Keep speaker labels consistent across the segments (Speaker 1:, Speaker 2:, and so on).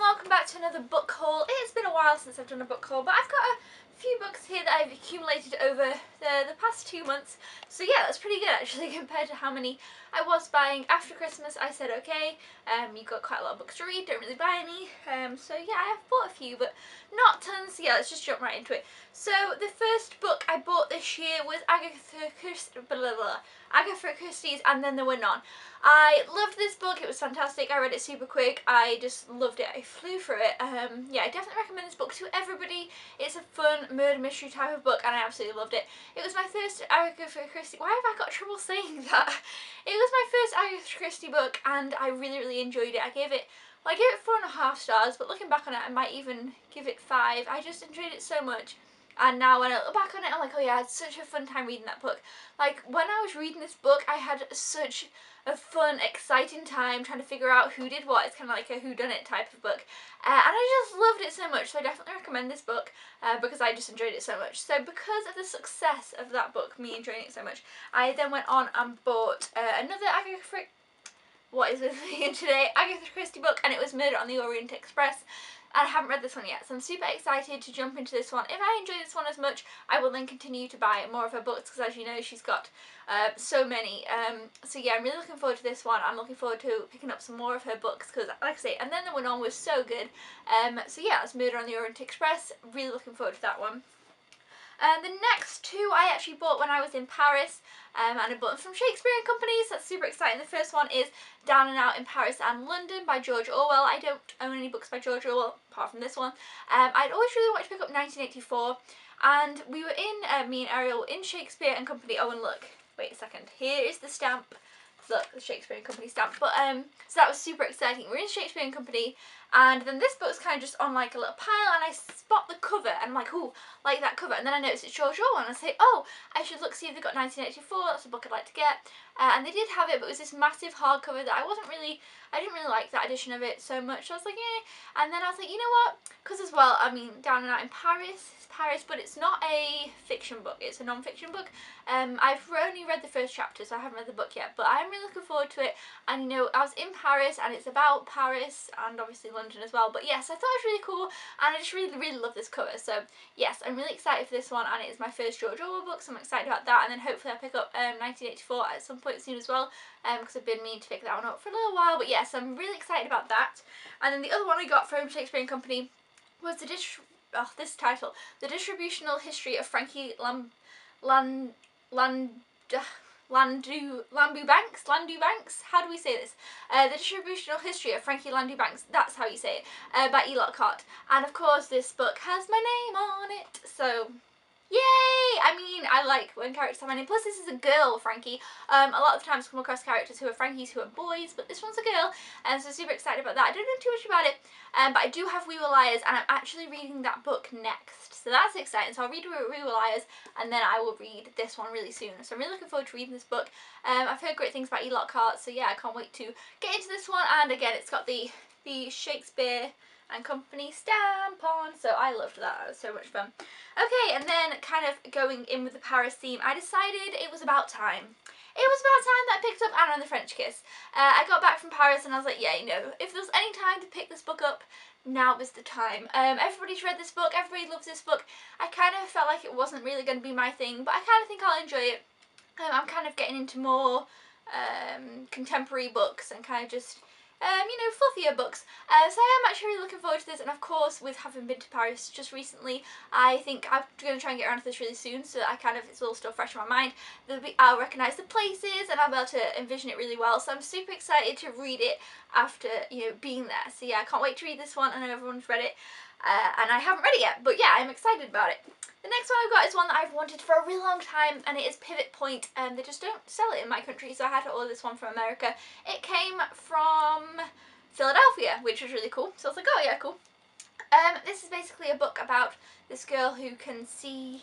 Speaker 1: welcome back to another book haul. It's been a while since I've done a book haul, but I've got a few books here that I've accumulated over the past 2 months. So yeah, that's pretty good actually compared to how many I was buying after Christmas. I said okay, you've got quite a lot of books to read, don't really buy any. So yeah, I have bought a few, but not tons. So yeah, let's just jump right into it. So the first book I bought this year was Agatha Christie's And Then There Were None. I loved this book, it was fantastic, I read it super quick, I just loved it, I flew through it. Yeah, I definitely recommend this book to everybody. It's a fun murder mystery type of book and I absolutely loved it. It was my first Agatha Christie, why have I got trouble saying that? It was my first Agatha Christie book and I really enjoyed it. I gave it 4.5 stars, but looking back on it I might even give it 5. I just enjoyed it so much. And now when I look back on it, I'm like, oh yeah, I had such a fun time reading that book. Like, when I was reading this book, I had such a fun, exciting time trying to figure out who did what. It's kind of like a whodunit type of book. And I just loved it so much, so I definitely recommend this book because I just enjoyed it so much. So because of the success of that book, me enjoying it so much, I then went on and bought another Agatha Christie book, and it was Murder on the Orient Express. I haven't read this one yet, so I'm super excited to jump into this one. If I enjoy this one as much, I will then continue to buy more of her books, because as you know, she's got so many. So yeah, I'm really looking forward to this one. I'm looking forward to picking up some more of her books, because like I say, And Then There Were None was so good. So yeah, that's Murder on the Orient Express. Really looking forward to that one. The next two I actually bought when I was in Paris, and I bought them from Shakespeare and Company, so that's super exciting. The first one is Down and Out in Paris and London by George Orwell. I don't own any books by George Orwell apart from this one. I'd always really wanted to pick up 1984, and we were in, me and Ariel, in Shakespeare and Company. Oh, and look, wait a second, here is the stamp. Look, the Shakespeare and Company stamp. But so that was super exciting. We're in Shakespeare and Company, and then this book's kind of just on like a little pile, and I spot the cover and I'm like, ooh, like that cover, and then I notice it's George Orwell and I say, oh, I should look, see if they've got 1984, that's a book I'd like to get. And they did have it, but it was this massive hardcover that I didn't really like that edition of it so much. So I was like, eh. And then I was like, you know what, because as well, I mean, Down and Out in Paris, it's Paris, but it's not a fiction book, it's a non-fiction book. I've only read the first chapter, so I haven't read the book yet, but I'm really looking forward to it. And you know, I was in Paris, and it's about Paris, and obviously London as well, but yes, I thought it was really cool, and I just really love this cover. So yes, I'm really excited for this one, and it is my first George Orwell book, so I'm excited about that. And then hopefully I'll pick up 1984 at some point soon as well, because I've been meaning to pick that one up for a little while. But yes, I'm really excited about that. And then the other one I got from Shakespeare and Company was The Distributional History of Frankie Landu Banks? How do we say this? The Distributional History of Frankie Landu Banks, that's how you say it, by E. Lockhart. And of course this book has my name on it, so yay! I mean, I like when characters have my name. Plus, this is a girl, Frankie. A lot of times I come across characters who are Frankies who are boys, but this one's a girl, and so super excited about that. I don't know too much about it, but I do have We Were Liars, and I'm actually reading that book next. So that's exciting. So I'll read We Were Liars, and then I will read this one really soon. So I'm really looking forward to reading this book. I've heard great things about E. Lockhart, so yeah, I can't wait to get into this one. And again, it's got the Shakespeare and Company stamp on, so I loved that. It was so much fun. Okay, and then kind of going in with the Paris theme, I decided it was about time. It was about time that I picked up Anna and the French Kiss. I got back from Paris and I was like, yeah, you know, if there's any time to pick this book up, now is the time. Everybody's read this book, everybody loves this book. I kind of felt like it wasn't really going to be my thing, but I kind of think I'll enjoy it. I'm kind of getting into more contemporary books and kind of just you know, fluffier books. So I am actually really looking forward to this, and of course, with having been to Paris just recently, I think I'm going to try and get around to this really soon, so that it's all still fresh in my mind. I'll recognise the places, and I'll be able to envision it really well, so I'm super excited to read it after, you know, being there. So yeah, I can't wait to read this one. I know everyone's read it, and I haven't read it yet, but yeah, I'm excited about it. The next one I've got is one that I've wanted for a really long time, and it is Pivot Point. They just don't sell it in my country, so I had to order this one from America. It came from Philadelphia, which was really cool, so I was like, oh yeah, cool. This is basically a book about this girl who can see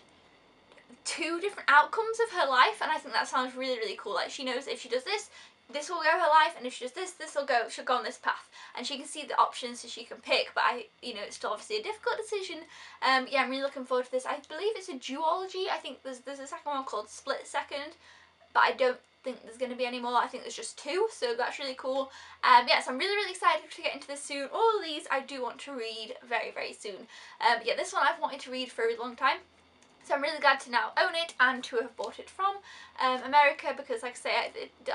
Speaker 1: 2 different outcomes of her life, and I think that sounds really cool. Like, she knows if she does this, this will go her life, and if she does this, she'll go on this path, and she can see the options so she can pick. But you know, it's still obviously a difficult decision. Yeah, I'm really looking forward to this. I believe it's a duology. I think there's a second one called Split Second, but I don't think there's going to be any more. I think there's just 2, so that's really cool. Yeah, so I'm really excited to get into this soon. All of these I do want to read very soon. Yeah, this one I've wanted to read for a really long time. So I'm really glad to now own it and to have bought it from America, because like I say,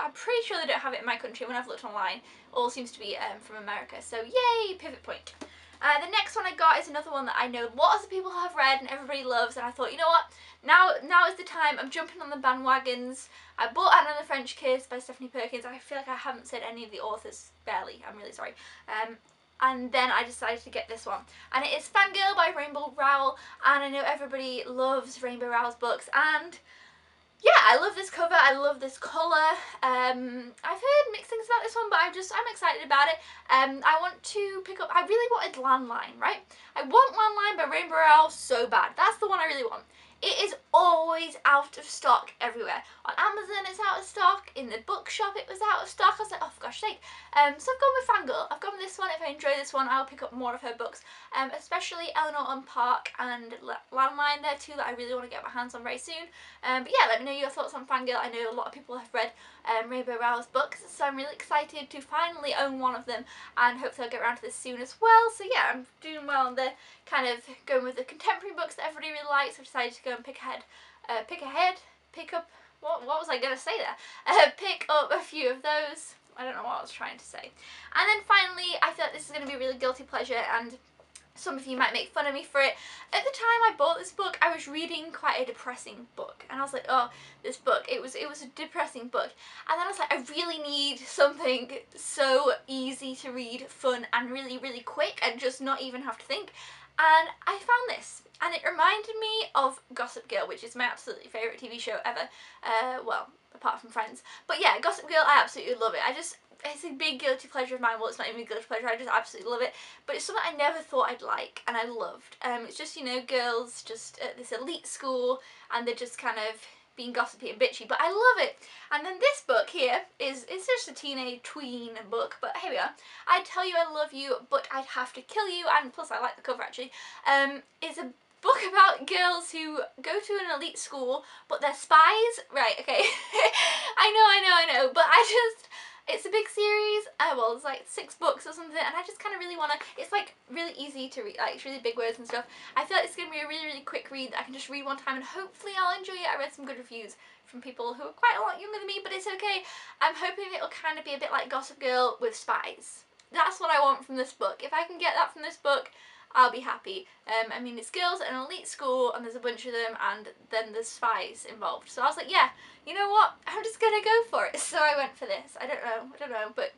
Speaker 1: I'm pretty sure they don't have it in my country. When I've looked online, it all seems to be from America. So yay, pivot point. The next one I got is another one that I know lots of people have read and everybody loves, and I thought, you know what, now is the time. I'm jumping on the bandwagons. I bought Anne and the French Kiss by Stephanie Perkins. I feel like I haven't said any of the authors, barely, I'm really sorry. And then I decided to get this one, and it is Fangirl by Rainbow Rowell, and I know everybody loves Rainbow Rowell's books, and yeah, I love this cover, I love this colour. I've heard mixed things about this one, but I'm excited about it. I want to pick up, I really wanted Landline, right? I want Landline by Rainbow Rowell so bad. That's the one I really want. It is always out of stock everywhere. On Amazon it's out of stock, in the bookshop it was out of stock. I was like, oh for gosh sake. So I've gone with Fangirl. I've gone with this one. If I enjoy this one, I'll pick up more of her books. Especially Eleanor on Park and Landline, there too, that I really want to get my hands on very soon. But yeah, let me know your thoughts on Fangirl. I know a lot of people have read Rainbow Rowell's books, so I'm really excited to finally own one of them, and hopefully I'll get around to this soon as well. So yeah, I'm doing well on the kind of going with the contemporary books that everybody really likes. I've decided to go and pick up, what was I going to say there? Pick up a few of those. I don't know what I was trying to say. And then finally, I feel like this is going to be a really guilty pleasure, and some of you might make fun of me for it. At the time I bought this book, I was reading quite a depressing book, and I was like, oh, this book, it was a depressing book. And then I was like, I really need something so easy to read, fun, and really quick, and just not even have to think. And I found this, and it reminded me of Gossip Girl, which is my absolutely favourite TV show ever. Well, apart from Friends. But yeah, Gossip Girl, I absolutely love it. It's a big guilty pleasure of mine. Well, it's not even a guilty pleasure, I just absolutely love it. But it's something I never thought I'd like, and I loved. It's just, you know, girls just at this elite school, and they're just kind of being gossipy and bitchy, but I love it. And then this book here it's just a teenage tween book, but here we are. I'd Tell You I Love You, but I'd Have to Kill You, and plus I like the cover actually. It's a book about girls who go to an elite school, but they're spies. Right, okay. I know, but it's a big series. Well, it's like 6 books or something, and I just kind of really want to, it's like really easy to read, like it's really big words and stuff. I feel like it's going to be a really quick read that I can just read one time, and hopefully I'll enjoy it. I read some good reviews from people who are quite a lot younger than me, but it's okay. I'm hoping it'll kind of be a bit like Gossip Girl with spies. That's what I want from this book. If I can get that from this book, I'll be happy. I mean, it's girls at an elite school, and there's a bunch of them, and then there's spies involved. So I was like, yeah, you know what? I'm just gonna go for it. So I went for this. I don't know, but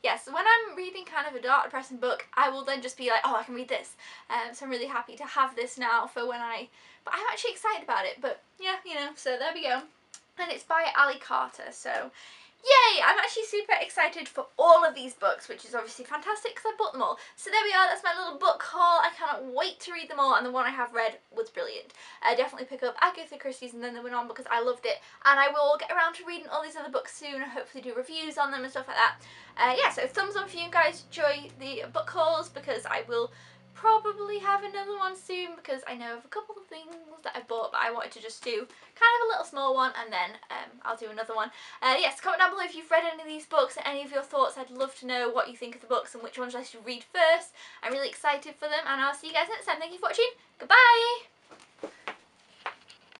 Speaker 1: yes, when I'm reading kind of a dark, depressing book, I will then just be like, oh, I can read this. So I'm really happy to have this now for when but I'm actually excited about it. But yeah, you know, so there we go. And it's by Ali Carter, so yay! I'm actually super excited for all of these books, which is obviously fantastic because I bought them all. So there we are, that's my little book haul. I cannot wait to read them all, and the one I have read was brilliant. Definitely pick up Agatha Christie's and Then They Went On because I loved it, and I will get around to reading all these other books soon and hopefully do reviews on them and stuff like that. Yeah, so thumbs up if you guys enjoy the book hauls, because I will probably have another one soon, because I know of a couple of things that I bought, but I wanted to just do kind of a little small one, and then I'll do another one. Yes, comment down below if you've read any of these books and any of your thoughts. I'd love to know what you think of the books and which ones I should read first. I'm really excited for them, and I'll see you guys next time. Thank you for watching. Goodbye!